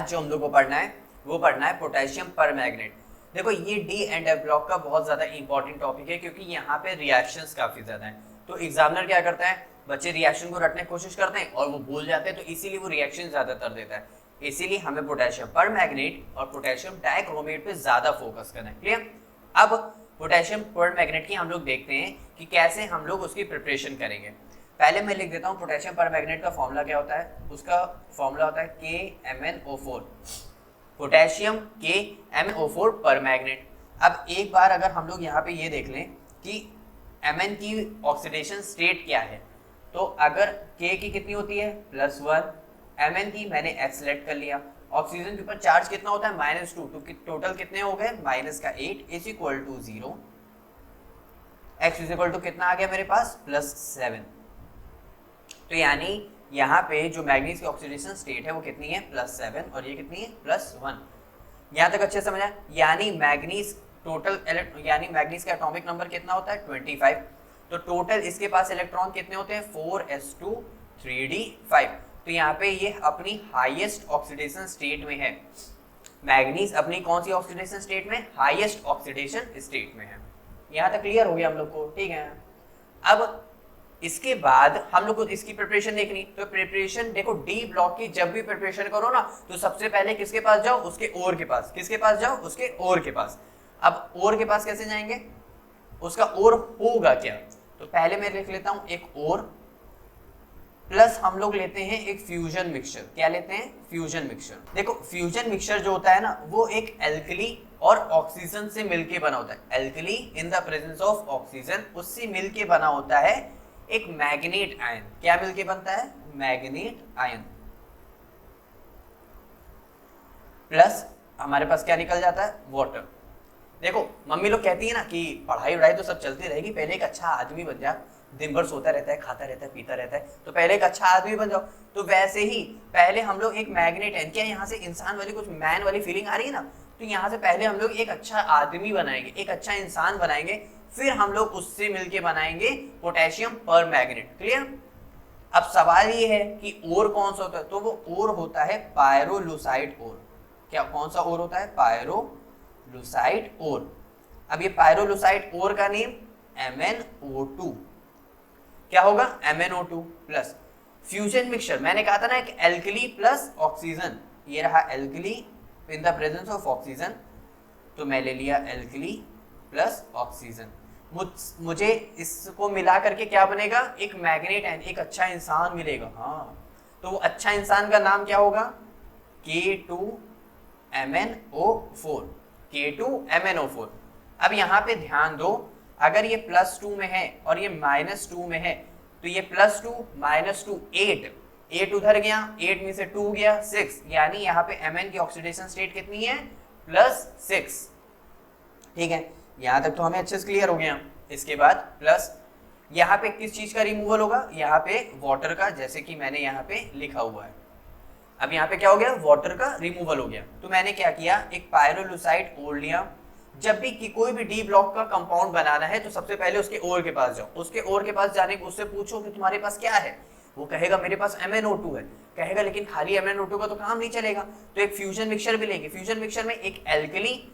आज जो हम लोग को पढ़ना है वो पढ़ना है पोटेशियम पर मैग्नेट। देखो ये डी एंड एफ ब्लॉक का बहुत ज्यादा इंपॉर्टेंट टॉपिक है क्योंकि यहाँ पे रिएक्शंस काफी ज्यादा हैं। तो एग्जामिनर क्या करता है, बच्चे रिएक्शन को रटने की कोशिश करते हैं और वो भूल जाते हैं, तो इसीलिए वो रिएक्शन ज्यादातर देता है। इसीलिए हमें पोटेशियम पर मैग्नेट और पोटेशियम डाइक्रोमेट पे ज्यादा फोकस करना है। क्लियर। अब पोटेशियम पर मैग्नेट की हम लोग देखते हैं कि कैसे हम लोग उसकी प्रिपरेशन करेंगे। पहले मैं लिख देता हूँ पोटेशियम पर मैग्नेट का फॉर्मूला क्या होता है। उसका फॉर्मूला होता है KMnO4, पोटेशियम KMnO4 पर मैग्नेट। अब एक बार अगर हम लोग यहाँ पे ये देख लें कि Mn की ऑक्सीडेशन स्टेट क्या है, तो अगर K की कितनी होती है +1, Mn की मैंने X सेलेक्ट कर लिया, ऑक्सीजन के ऊपर चार्ज कितना होता है -2, तो टोटल कितने हो गए -8 is equal to 0, X is equal to कितना आ गया मेरे पास +7। तो यानी यहाँ पे जो मैग्नीज की ऑक्सीडेशन स्टेट है वो कितनी है +7 और ये कितनी है +1। यहाँ तक अच्छे समझ आया। यानी मैग्नीज टोटल यानी मैग्नीज का एटॉमिक नंबर कितना होता है 25। तो टोटल इसके पास इलेक्ट्रॉन कितने होते हैं 4s2 3d5। तो यहाँ पे ये अपनी हाईएस्ट ऑक्सीडेशन स्टेट में है। मैग्नीज अपनी कौन सी ऑक्सीडेशन स्टेट में, हाईएस्ट ऑक्सीडेशन स्टेट में है। यहाँ तक क्लियर हो गया हम लोग को, ठीक है। अब इसके बाद हम लोग को इसकी प्रिपरेशन देखनी। तो प्रिपरेशन देखो, डी ब्लॉक की जब भी प्रिपरेशन करो ना तो सबसे पहले किसके पास जाओ, उसके ओर के पास। किसके पास जाओ, उसके ओर के पास। अब ओर के पास कैसे जाएंगे, उसका ओर होगा क्या, तो पहले मैं लिख लेता हूं एक ओर प्लस हम लोग लेते हैं एक फ्यूजन मिक्सचर। क्या लेते हैं, फ्यूजन मिक्सचर। देखो फ्यूजन मिक्सचर जो होता है ना वो एक एल्कली और ऑक्सीजन से मिलके बना होता है। Alkali in the presence of oxygen, उससे मिलके बना होता है एक मैग्नेट आयन। क्या मिलके बनता है, मैग्नेट आयन। प्लस हमारे पास क्या निकल जाता है, वाटर। देखो मम्मी लोग कहती है ना कि पढ़ाई वढ़ाई तो सब चलती रहेगी, पहले एक अच्छा आदमी बन जा, दिन भर सोता रहता है, खाता रहता है, पीता रहता है, तो पहले एक अच्छा आदमी बन जाओ। तो वैसे ही पहले हम लोग एक मैग्नेट है, क्या यहाँ से इंसान वाली कुछ मैन वाली फीलिंग आ रही है ना, तो यहाँ से पहले हम लोग एक अच्छा आदमी बनाएंगे, एक अच्छा इंसान बनाएंगे, फिर हम लोग उससे मिलके बनाएंगे पोटेशियम पर मैग्नेट। क्लियर। अब सवाल ये है कि ओर कौन सा होता है, तो वो ओर होता है पायरोलुसाइड ओर। क्या कौन सा ओर होता है, पायरोलुसाइड ओर। अब ये पायरोलुसाइड ओर का नेम MnO2। क्या होगा, MnO2 प्लस फ्यूजन मिक्सचर। मैंने कहा था ना एक एल्कली प्लस ऑक्सीजन, ये रहा alkali in the presence of oxygen, तो मैं ले लिया एल्कली प्लस ऑक्सीजन। मुझे इसको मिला करके क्या बनेगा, एक मैग्नेट आयन, एक अच्छा इंसान मिलेगा। हाँ, तो वो अच्छा इंसान का नाम क्या होगा, K2MnO4, K2MnO4। अब यहाँ पे ध्यान दो, अगर ये +2 में है और ये -2 में है, तो ये +2 -2 8 उधर गया, 8 में से 2 गया 6, यानी यहाँ पे Mn की ऑक्सीडेशन स्टेट कितनी है +6। ठीक है, यहाँ तक तो हमें अच्छे से क्लियर हो गया। इसके बाद प्लस यहाँ पे किस चीज का रिमूवल होगा, यहाँ पे वाटर का, जैसे कि मैंने यहाँ पे लिखा हुआ है। अब यहाँ पे क्या हो गया, वाटर का रिमूवल हो गया। तो मैंने क्या किया, एक पायरोलुसाइड ओर लिया। जब भी कोई भी डी ब्लॉक का कंपाउंड बनाना है तो सबसे पहले उसके ओर के पास जाओ। उसके ओर के पास जाने को उससे पूछो कि तुम्हारे पास क्या है, वो कहेगा मेरे पास MnO2 है, कहेगा लेकिन खाली MnO2 का तो काम नहीं चलेगा, तो एक फ्यूजन मिक्सचर भी लेंगे। फ्यूजन मिक्सचर में एक एल्कली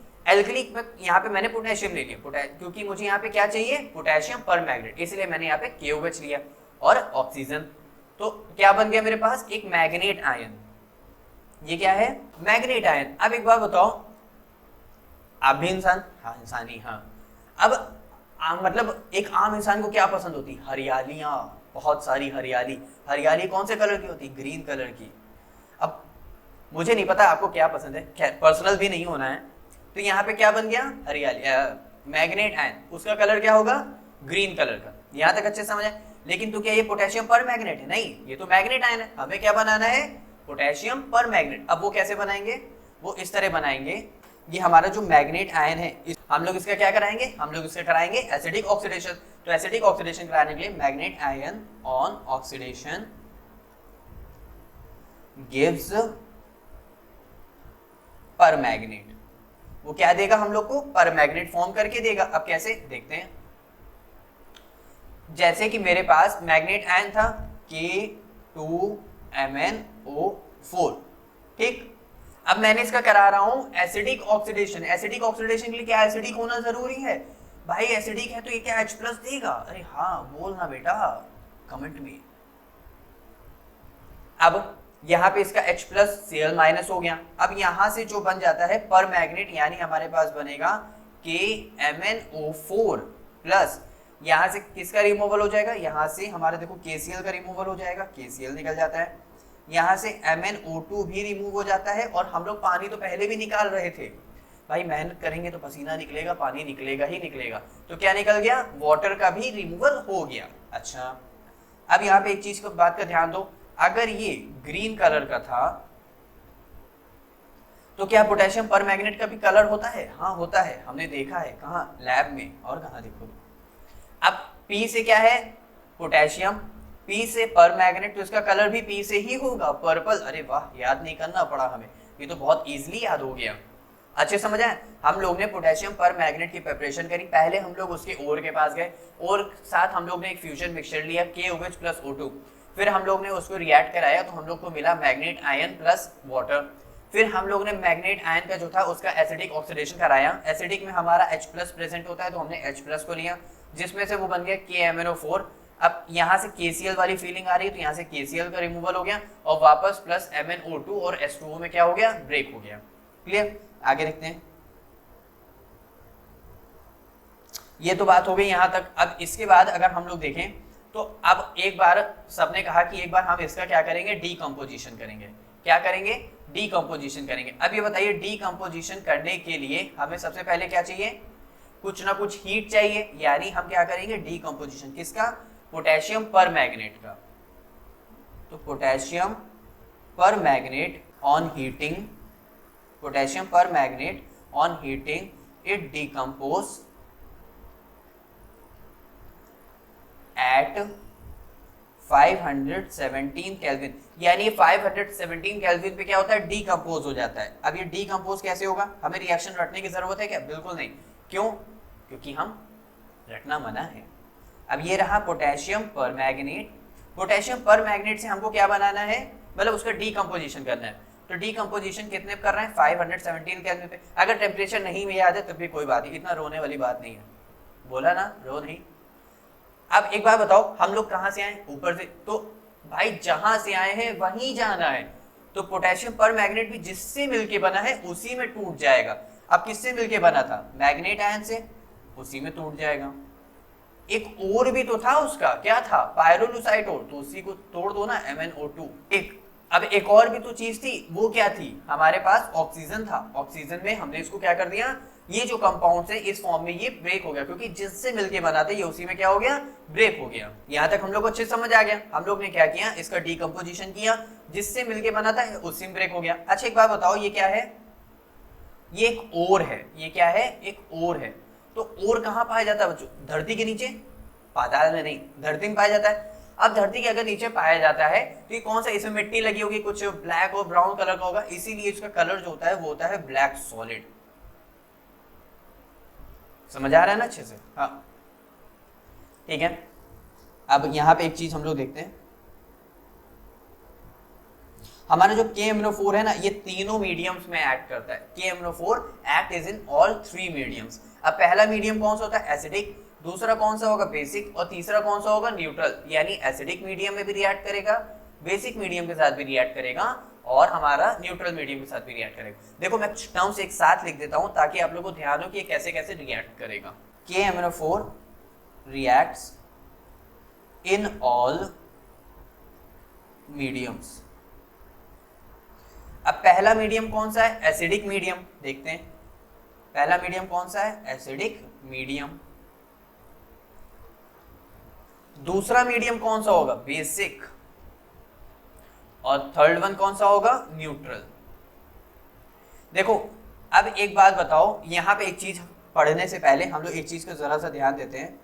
यहाँ पे मैंने पोटेशियम ले लिया, क्योंकि मुझे यहाँ पे क्या चाहिए, पोटेशियम पर मैग्नेट, इसलिए मैंने यहाँ पे KOH लिया और ऑक्सीजन। तो क्या बन गया मेरे पास, एक मैग्नेट आयन। ये क्या है, मैग्नेट आयन। अब एक बात बताओ, आप भी इंसान, हाँ इंसान ही, हाँ। अब मतलब एक आम इंसान को क्या पसंद होती, हरियालियां, बहुत सारी हरियाली। हरियाली कौन से कलर की होती, ग्रीन कलर की। अब मुझे नहीं पता आपको क्या पसंद है, खैर पर्सनल भी नहीं होना है। तो यहाँ पे क्या बन गया, हरियाली, मैग्नेट आयन, उसका कलर क्या होगा, ग्रीन कलर का। यहाँ तक अच्छे समझ आए। लेकिन तो क्या ये पोटेशियम पर मैग्नेट है, नहीं, ये तो मैग्नेट आयन है। हमें क्या बनाना है, पोटेशियम पर मैग्नेट। अब वो कैसे बनाएंगे, वो इस तरह बनाएंगे। ये हमारा जो मैग्नेट आयन है, हम लोग इसका क्या कराएंगे, हम लोग इसका कराएंगे एसिडिक ऑक्सीडेशन। तो एसिडिक ऑक्सीडेशन कराने के लिए manganate ion on oxidation gives पर मैग्नेट। वो क्या देगा हम लोग को, पर मैग्नेट फॉर्म करके देगा। अब कैसे देखते हैं, जैसे कि मेरे पास मैग्नेट आयन था K2MnO4, ठीक। अब मैंने इसका करा रहा हूं एसिडिक ऑक्सीडेशन। एसिडिक ऑक्सीडेशन के लिए क्या एसिडिक होना जरूरी है भाई? एसिडिक है तो ये क्या H प्लस देगा? अरे हाँ बोलना बेटा कमेंट में। अब यहाँ पे इसका H प्लस Cl माइनस हो गया। अब यहां से जो बन जाता है पर मैग्नेट, यानी हमारे पास बनेगा KMnO4 प्लस, यहां से किसका रिमूवल हो जाएगा? यहां से हमारे देखो KCl का रिमूवल हो जाएगा, KCl निकल जाता है। यहाँ से MnO2 भी रिमूव हो जाता है। और हम लोग पानी तो पहले भी निकाल रहे थे भाई, मेहनत करेंगे तो पसीना निकलेगा, पानी निकलेगा ही निकलेगा। तो क्या निकल गया? वाटर का भी रिमूवल हो गया। अच्छा, अब यहाँ पे एक चीज को बात का ध्यान दो, अगर ये ग्रीन कलर का था तो क्या पोटेशियम पर मैग्नेट का भी कलर होता है? हाँ होता है, हमने देखा है। कहाँ? लैब में। और कहाँ देखो। अब P से क्या है? पोटेशियम। P से पर मैग्नेट, तो इसका कलर भी P से ही होगा, पर्पल। अरे वाह, याद नहीं करना पड़ा हमें, ये तो बहुत इजीली याद हो गया। अच्छे समझ आए? हम लोग ने पोटेशियम पर मैग्नेट की प्रिपरेशन करी। पहले हम लोग उसके ओर के पास गए, और साथ हम लोग ने एक फ्यूजन मिक्सचर लिया KOH प्लस O2। फिर हम लोग ने उसको रिएक्ट कराया तो हम लोग को मिला मैग्नेट आयन प्लस वाटर। फिर हम लोग ने मैग्नेट आयन का जो था उसका एसिडिक ऑक्सीडेशन कराया। एसिडिक में हमारा H प्लस प्रेजेंट होता है तो हमने H प्लस को लिया, जिसमें से वो बन गया KMnO4। अब यहाँ से KCl वाली फीलिंग आ रही है तो यहाँ से KCl का रिमूवल हो गया, और वापस प्लस MnO2 और H2O में क्या हो गया? ब्रेक हो गया। क्लियर? आगे देखते हैं। ये तो बात हो गई यहाँ तक। अब इसके बाद अगर हम लोग देखें तो अब एक बार सबने कहा कि एक बार हम इसका क्या करेंगे? डीकम्पोजिशन करेंगे। क्या करेंगे? डीकम्पोजिशन करेंगे। अब ये बताइए, डीकम्पोजिशन करने के लिए हमें सबसे पहले क्या चाहिए? कुछ ना कुछ हीट चाहिए, यानी हम क्या करेंगे? डीकम्पोजिशन किसका? पोटेशियम पर मैग्नेट का। तो potassium permanganate on heating, potassium permanganate on heating it decompose at 517 kelvin, यानी 517 केल्विन पे क्या होता है? डीकम्पोज हो जाता है। अब ये डीकम्पोज कैसे होगा? हमें रिएक्शन रटने की जरूरत है क्या? बिल्कुल नहीं। क्यों? क्योंकि हम रटना मना है। अब ये रहा पोटेशियम पर मैग्नेट। पोटेशियम पर मैग्नेट से हमको क्या बनाना है? मतलब उसका डीकम्पोजिशन करना है। तो डीकम्पोजिशन कितने पे कर रहे हैं? 517 केल्विन पे। अगर टेम्परेचर नहीं भी याद है तब भी कोई बात नहीं, इतना रोने वाली बात नहीं है। बोला ना, रो नहीं। अब एक बात बताओ, हम लोग कहाँ से आए? ऊपर से। तो भाई जहां से आए हैं वहीं जाना है। तो पोटेशियम पर मैग्नेट भी जिससे मिलके बना है उसी में टूट जाएगा। अब किससे मिलके बना था? मैग्नेट आयन से, उसी में टूट जाएगा। एक और भी तो था उसका, क्या था? पायरोलुसाइट और, तो उसी को तोड़ दो ना, MnO2। अब एक और भी तो चीज थी, वो क्या थी? हमारे पास ऑक्सीजन था। ऑक्सीजन में हमने इसको क्या कर दिया? ये जो कंपाउंड है इस फॉर्म में ये ब्रेक हो गया, क्योंकि जिससे मिलके बनाते ये उसी में क्या हो गया? ब्रेक हो गया। यहाँ तक हम लोग को अच्छे समझ आ गया। हम लोग ने क्या किया? इसका डीकम्पोजिशन किया, जिससे मिलके बना था उसी में ब्रेक हो गया। अच्छा एक बात बताओ, ये क्या है? ये एक ओर है। ये क्या है? एक ओर है। तो ओर कहाँ पाया जाता है बच्चों? धरती के नीचे? पाताल में नहीं, धरती में पाया जाता है। अब धरती के अगर नीचे पाया जाता है तो ये कौन सा? इसमें मिट्टी लगी होगी, कुछ ब्लैक और ब्राउन कलर का होगा, इसीलिए इसका कलर जो होता है वो होता है ब्लैक सॉलिड। समझ आ रहा है ना अच्छे से? हाँ ठीक है। अब यहाँ पे एक चीज हम लोग देखते हैं, हमारा जो KMnO4 है ना, ये तीनों मीडियम्स में एक्ट करता है। KMnO4 act is in all 3 mediums. अब पहला मीडियम कौन सा होता है? एसिडिक। दूसरा कौन सा होगा? बेसिक। और तीसरा कौन सा होगा? न्यूट्रल। यानी एसिडिक मीडियम में भी रिएक्ट करेगा, बेसिक मीडियम के साथ भी रिएक्ट करेगा, और हमारा न्यूट्रल मीडियम के साथ भी रिएक्ट करेगा। देखो मैं टर्म्स एक साथ लिख देता हूं ताकि आप लोगों को ध्यान हो कि ये कैसे कैसे रिएक्ट करेगा। KMnO4 reacts in all mediums. अब पहला मीडियम कौन सा है? Acidic medium. देखते हैं पहला मीडियम कौन सा है? Acidic medium. दूसरा मीडियम कौन सा होगा? बेसिक। और थर्ड वन कौन सा होगा? न्यूट्रल। देखो अब एक बात बताओ, यहां पे एक चीज पढ़ने से पहले हम लोग एक चीज को जरा सा ध्यान देते हैं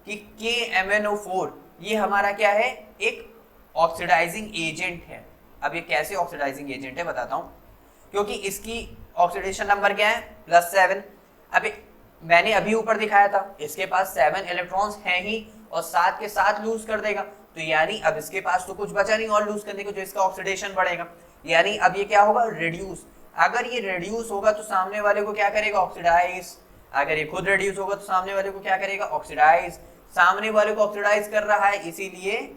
कि KMnO4 ये हमारा क्या है? एक ऑक्सीडाइजिंग एजेंट है। अब ये कैसे ऑक्सीडाइजिंग एजेंट है बताता हूं, क्योंकि इसकी ऑक्सीडेशन नंबर क्या है? +7। अब मैंने अभी ऊपर दिखाया था, इसके पास 7 इलेक्ट्रॉन्स हैं ही, और 7 के साथ लूज कर देगा, तो यानी अब इसके पास तो कुछ बचा नहीं और लूज करने को, जो इसका ऑक्सीडेशन बढ़ेगा, यानी अब ये क्या होगा? रिड्यूस। अगर ये रिड्यूस होगा तो सामने वाले को क्या करेगा, ऑक्सीडाइज। अगर ये खुद रिड्यूस होगा तो सामने वाले को क्या करेगा, ऑक्सीडाइज। सामने वाले को ऑक्सीडाइज कर रहा है, इसीलिए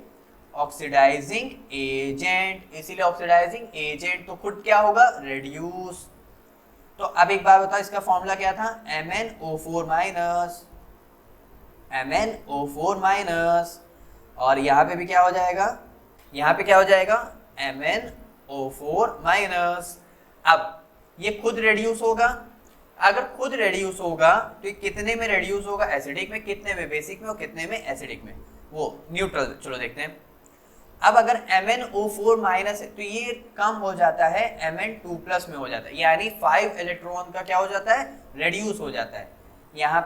ऑक्सीडाइजिंग एजेंट, इसीलिए ऑक्सीडाइजिंग एजेंट, तो खुद क्या होगा, रिड्यूस। तो अब एक बात बताओ, इसका फॉर्मूला क्या था, MnO4 माइनस, MnO4 माइनस, और यहाँ पे भी क्या हो जाएगा, यहाँ पे क्या हो जाएगा, MnO4 माइनस। अब ये खुद रेड्यूस होगा, अगर खुद रेड्यूस होगा तो ये कितने में रेड्यूस होगा, एसिडिक में, कितने में बेसिक में, और कितने में एसिडिक में, वो न्यूट्रल। चलो देखते हैं। अब अगर MnO4 माइनस है तो ये कम हो जाता है, Mn2 प्लस में हो जाता है, यानी 5 इलेक्ट्रॉन का क्या हो जाता है, रेड्यूस हो जाता है। यहाँ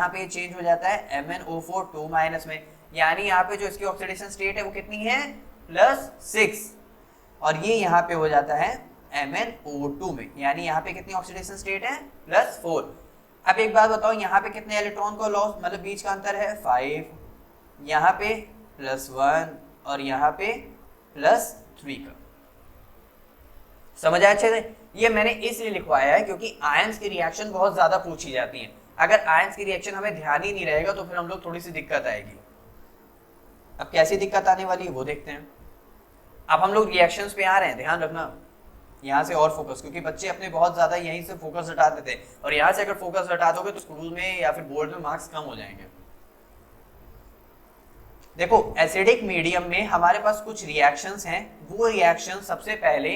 पे चेंज हो जाता है MnO4 2 माइनस में, यानी यहाँ पे जो इसकी ऑक्सीडेशन स्टेट है वो कितनी है, +6, और ये यहाँ पे हो जाता है MnO2 में, यानी यहाँ पे कितनी ऑक्सीडेशन स्टेट है, +4। अब एक बात बताओ, यहाँ पे कितने इलेक्ट्रॉन का लॉस, मतलब बीच का अंतर है 5, यहाँ पे +1 और यहाँ पे +3 का। समझ आया अच्छे से? ये मैंने इसलिए लिखवाया है क्योंकि आयंस की रिएक्शन बहुत ज्यादा पूछी जाती है। अगर आयंस की रिएक्शन हमें ध्यान ही नहीं रहेगा तो फिर हम लोग थोड़ी सी दिक्कत आएगी। अब कैसी दिक्कत आने वाली है वो देखते हैं। अब हम लोग रिएक्शंस पे आ रहे हैं, ध्यान रखना यहाँ से और फोकस, क्योंकि बच्चे अपने बहुत ज्यादा यहीं से फोकस हटा देते हैं, और यहाँ से अगर फोकस हटा दोगे तो स्कूल में या फिर बोर्ड में मार्क्स कम हो जाएंगे। देखो, एसिडिक मीडियम में हमारे पास कुछ रिएक्शंस हैं, वो रिएक्शन सबसे पहले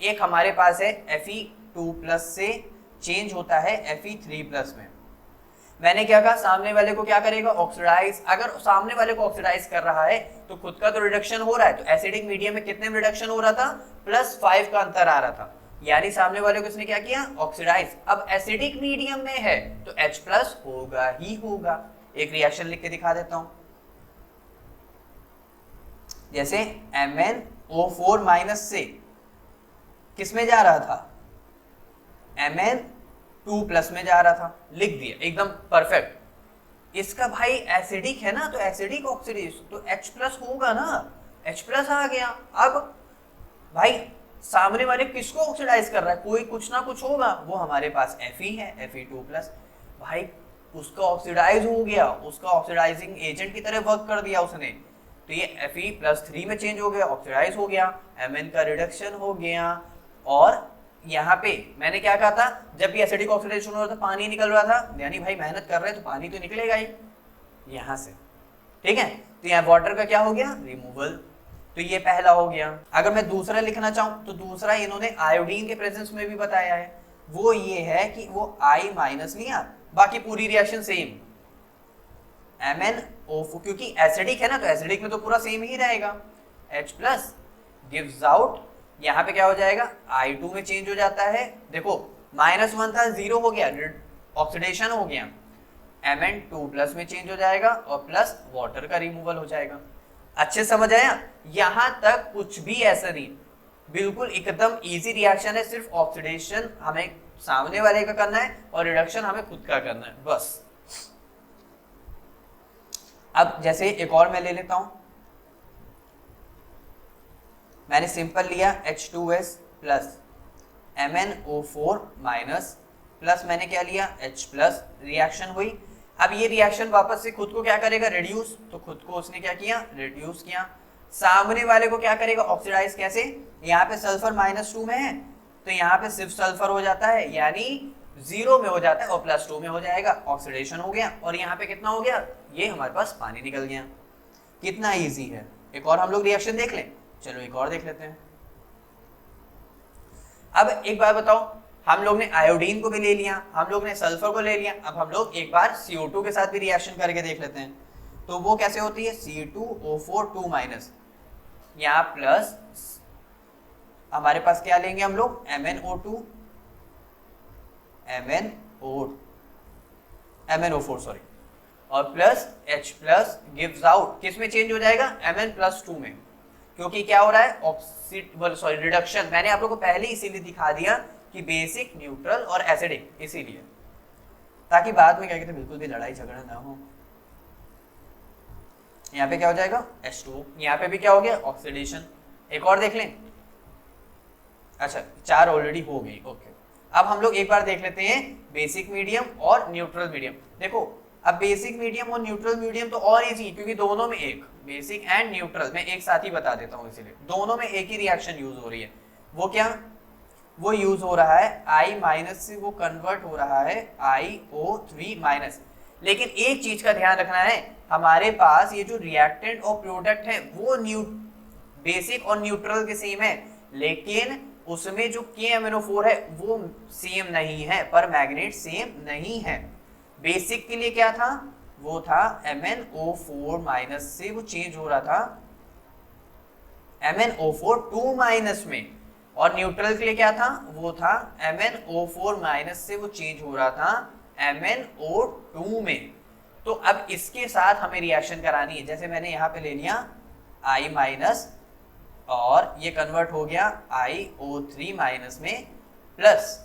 एक हमारे पास है Fe2+ से चेंज होता है Fe3+ में। मैंने क्या कहा, सामने वाले को क्या करेगा, ऑक्सीडाइज। अगर सामने वाले को ऑक्सीडाइज कर रहा है तो खुद का तो रिडक्शन हो रहा है, तो एसिडिक मीडियम में कितने में रिडक्शन हो रहा था, +5 का अंतर आ रहा था, यानी सामने वाले को इसने क्या किया, ऑक्सीडाइज। अब एसिडिक मीडियम में है तो H+ होगा ही होगा। एक रिएक्शन लिख के दिखा देता हूं, जैसे MnO4 माइनस से किस में जा रहा था, Mn2+ में जा रहा था, लिख दिया एकदम परफेक्ट। इसका भाई एसिडिक है ना, तो एसिडिक ऑक्सीडेज तो H+ होगा ना, H+ आ गया। अब भाई सामने वाले किसको ऑक्सीडाइज कर रहा है, कोई कुछ ना कुछ होगा, वो हमारे पास Fe है, Fe2+, भाई उसका ऑक्सीडाइज हो गया, उसका ऑक्सीडाइजिंग एजेंट की तरह वर्क कर दिया उसने, तो ये Fe+3 में चेंज हो गया, ऑक्सीडाइज हो गया, Mn का रिडक्शन हो गया। और यहाँ पे मैंने क्या कहा था, जब भी एसिडिक ऑक्सीडेशन हो रहा था पानी निकल रहा था, यानी भाई मेहनत कर रहे हैं तो पानी तो निकलेगा ही यहाँ से, ठीक है। तो यहाँ वाटर का क्या हो गया, रिमूवल, तो ये पहला हो गया। अगर मैं दूसरा लिखना चाहूँ तो दूसरा इन्होंने आयोडीन के प्रेजेंस में भी बताया है, वो ये है कि वो I- लिया, बाकी पूरी रिएक्शन सेम MnO4, क्योंकि एसिडिक है ना तो एसिडिक में तो पूरा सेम ही रहेगा, H+ गिव्स आउट, यहाँ पे क्या हो जाएगा, I2 में चेंज हो जाता है। देखो -1 था, 0 हो गया, ऑक्सीडेशन हो गया, Mn2+ में चेंज हो जाएगा और प्लस वाटर का रिमूवल हो जाएगा। अच्छे समझ आया? यहाँ तक कुछ भी ऐसा नहीं, बिल्कुल एकदम इजी रिएक्शन है, सिर्फ ऑक्सीडेशन हमें सामने वाले का करना है और रिडक्शन हमें खुद का करना है, बस। अब जैसे एक और मैं ले लेता हूं, मैंने सिंपल लिया H2S plus MnO4 minus plus मैंने क्या लिया H+, रिएक्शन हुई। अब ये रिएक्शन वापस से खुद को क्या करेगा, रिड्यूस, तो खुद को उसने क्या किया, रिड्यूस किया। सामने वाले को क्या करेगा, ऑक्सीडाइज। कैसे, यहाँ पे सल्फर -2 में है तो यहाँ पे सिर्फ सल्फर हो जाता है, यानी 0 में हो जाता है और +2 में हो जाएगा, ऑक्सीडेशन हो गया। और यहाँ पे कितना हो गया, ये हमारे पास पानी निकल गया। कितना इजी है। एक और हम लोग रिएक्शन देख लें, चलो एक और देख लेते हैं। अब एक बार बताओ, हम लोग ने आयोडीन को भी ले लिया, हम लोग ने सल्फर को ले लिया, अब हम लोग एक बार CO2 के साथ भी रिएक्शन करके देख लेते हैं। तो वो कैसे होती है, C2O4 2-, यहाँ प्लस हमारे पास क्या लेंगे हम लोग, MnO4 सॉरी, और प्लस H+ गिव्स आउट, किस में चेंज हो जाएगा, Mn+2 में, क्योंकि क्या हो रहा है, रिडक्शन। मैंने आप लोगों को पहले इसीलिए दिखा दिया कि बेसिक, न्यूट्रल और एसिडिक, इसीलिए, ताकि बाद में क्या कहते हैं बिल्कुल भी लड़ाई झगड़ा ना हो। यहाँ पे क्या हो जाएगा, H2, यहाँ पे भी क्या हो गया, ऑक्सीडेशन। एक और देख लें, अच्छा 4 ऑलरेडी हो गई, ओके। अब हम लोग एक बार देख लेते हैं बेसिक मीडियम और न्यूट्रल मीडियम। देखो अब बेसिक मीडियम और न्यूट्रल मीडियम तो और इजी, क्योंकि दोनों में एक बेसिक एंड न्यूट्रल मैं एक साथ ही बता देता हूँ, इसीलिए दोनों में एक ही रिएक्शन यूज हो रही है। वो क्या, वो यूज हो रहा है I माइनस से वो कन्वर्ट हो रहा है IO3 माइनस। लेकिन एक चीज का ध्यान रखना है, हमारे पास ये जो रिएक्टेंट और प्रोडक्ट है वो बेसिक और न्यूट्रल के सेम है, लेकिन उसमें जो KMnO4 है वो सेम नहीं है, पर मैग्नेट सेम नहीं है। बेसिक के लिए क्या था, वो था MnO4 माइनस से वो चेंज हो रहा था MnO4 2 माइनस में, और न्यूट्रल के लिए क्या था, वो था MnO4 माइनस से वो चेंज हो रहा था MnO2 में। तो अब इसके साथ हमें रिएक्शन करानी है, जैसे मैंने यहाँ पे ले लिया I माइनस और ये कन्वर्ट हो गया IO3 माइनस में प्लस,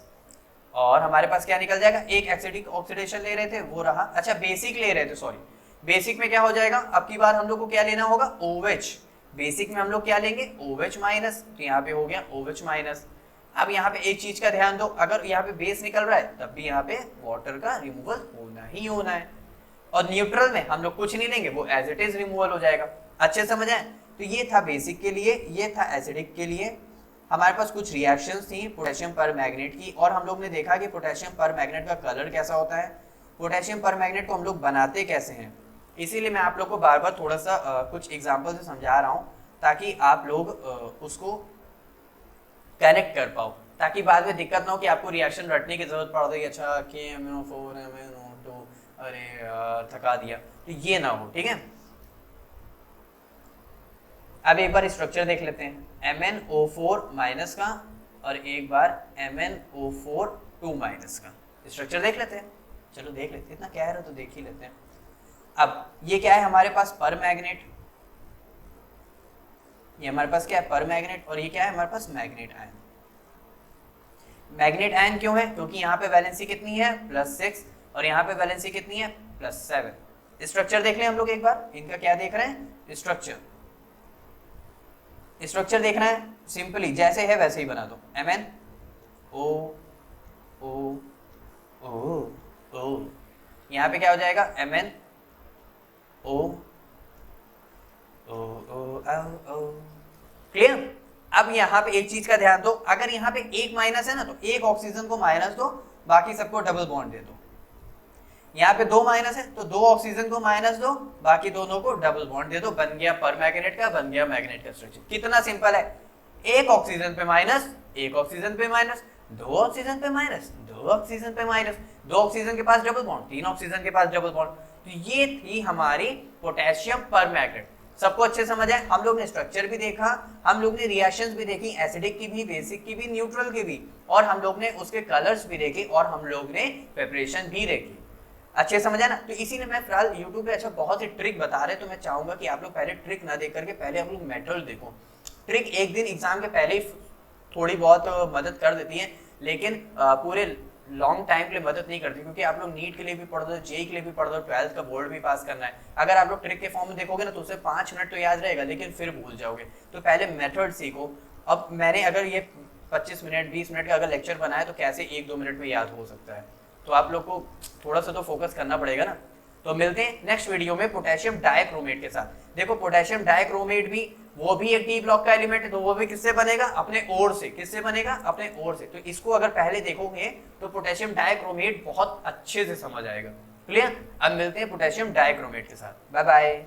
और हमारे पास क्या निकल जाएगा, एक एसिडिक ऑक्सीडेशन ले रहे थे वो रहा, अच्छा बेसिक ले रहे थे सॉरी, बेसिक में क्या हो जाएगा, अब की बार हम लोग को क्या लेना होगा OH, बेसिक में हम लोग क्या लेंगे OH माइनस, तो यहाँ पे हो गया OH माइनस। अब यहाँ पे एक चीज का ध्यान दो, अगर यहाँ पे बेस निकल रहा है तब भी यहाँ पे वाटर का रिमूवल होना ही होना है, और न्यूट्रल में हम लोग कुछ नहीं लेंगे, वो एज इट इज रिमूवल हो जाएगा। अच्छे समझ आए, तो ये था बेसिक के लिए, ये था एसिडिक के लिए। हमारे पास कुछ रिएक्शंस थी पोटेशियम पर मैग्नेट की, और हम लोग ने देखा कि पोटेशियम पर मैग्नेट का कलर कैसा होता है, पोटेशियम पर मैग्नेट को हम लोग बनाते कैसे हैं। इसीलिए मैं आप लोग को बार बार थोड़ा सा कुछ एग्जाम्पल से समझा रहा हूँ, ताकि आप लोग उसको कनेक्ट कर पाओ, ताकि बाद में दिक्कत ना हो कि आपको रिएक्शन रटने की जरूरत पड़ रही, अच्छा KMnO4 MnO2 अरे थका दिया, तो ये ना हो, ठीक है। अब एक बार स्ट्रक्चर देख लेते हैं, MnO4 माइनस का और एक बार MnO4 2 माइनस का स्ट्रक्चर देख लेते हैं। चलो देख लेते हैं, इतना क्या है तो देख ही लेते हैं। अब ये क्या है हमारे पास पर मैग्नेट, ये हमारे पास क्या है पर मैग्नेट, और ये क्या है हमारे पास मैग्नेट आयन। मैग्नेट आयन क्यों है, क्योंकि यहाँ पे वैलेंसी कितनी है +6 और यहाँ पे वैलेंसी कितनी है +7। स्ट्रक्चर देख लें हम लोग एक बार, इनका क्या देख रहे हैं स्ट्रक्चर देखना है, सिंपली जैसे है वैसे ही बना दो, MnO O O O, यहाँ पे क्या हो जाएगा MnO O O O O, clear. अब यहाँ पे एक चीज का ध्यान दो, अगर यहाँ पे एक माइनस है ना तो एक ऑक्सीजन को माइनस दो, बाकी सबको डबल बॉन्ड दे दो। यहाँ पे 2 माइनस है तो 2 ऑक्सीजन को माइनस दो, बाकी दोनों को डबल बॉन्ड दे दो, बन गया पर मैग्नेट का, बन गया मैग्नेट का स्ट्रक्चर। कितना सिंपल है, एक ऑक्सीजन पे माइनस, एक ऑक्सीजन पे माइनस, 2 ऑक्सीजन पे माइनस, 2 ऑक्सीजन पे माइनस, 2 ऑक्सीजन के पास डबल बॉन्ड, 3 ऑक्सीजन के पास डबल बॉन्ड। तो ये थी हमारी पोटेशियम पर मैग्नेट। सबको अच्छे समझ आए, हम लोग ने स्ट्रक्चर भी देखा, हम लोग ने रिएक्शंस भी देखी, एसिडिक की भी, बेसिक की भी, न्यूट्रल की भी, और हम लोग ने उसके कलर्स भी देखे, और हम लोग ने प्रिपरेशन भी देखी। अच्छे समझ आए ना। तो इसीलिए मैं फिलहाल YouTube पे अच्छा बहुत ही ट्रिक बता रहे, तो मैं चाहूंगा कि आप लोग पहले ट्रिक ना देख करके पहले हम लोग मेथड देखो। ट्रिक एक दिन एग्जाम के पहले ही थोड़ी बहुत मदद कर देती है, लेकिन पूरे लॉन्ग टाइम के लिए मदद नहीं करती, क्योंकि आप लोग नीट के लिए भी पढ़ दो, जेई के लिए भी पढ़ दो, 12th का बोर्ड भी पास करना है। अगर आप लोग ट्रिक के फॉर्म में देखोगे ना तो उसे 5 मिनट तो याद रहेगा, लेकिन फिर भूल जाओगे। तो पहले मेथड सीखो। अब मैंने अगर ये 25 मिनट 20 मिनट का अगर लेक्चर बनाया तो कैसे 1-2 मिनट में याद हो सकता है, तो आप लोग को थोड़ा सा तो फोकस करना पड़ेगा ना। तो मिलते हैं नेक्स्ट वीडियो में पोटेशियम डाइक्रोमेट के साथ। देखो पोटेशियम डाइक्रोमेट भी वो भी एक डी ब्लॉक का एलिमेंट है, तो वो भी किससे बनेगा, अपने ओर से। किससे बनेगा, अपने ओर से। तो इसको अगर पहले देखोगे तो पोटेशियम डाइक्रोमेट बहुत अच्छे से समझ आएगा। क्लियर। अब मिलते हैं पोटेशियम डाइक्रोमेट के साथ। Bye bye.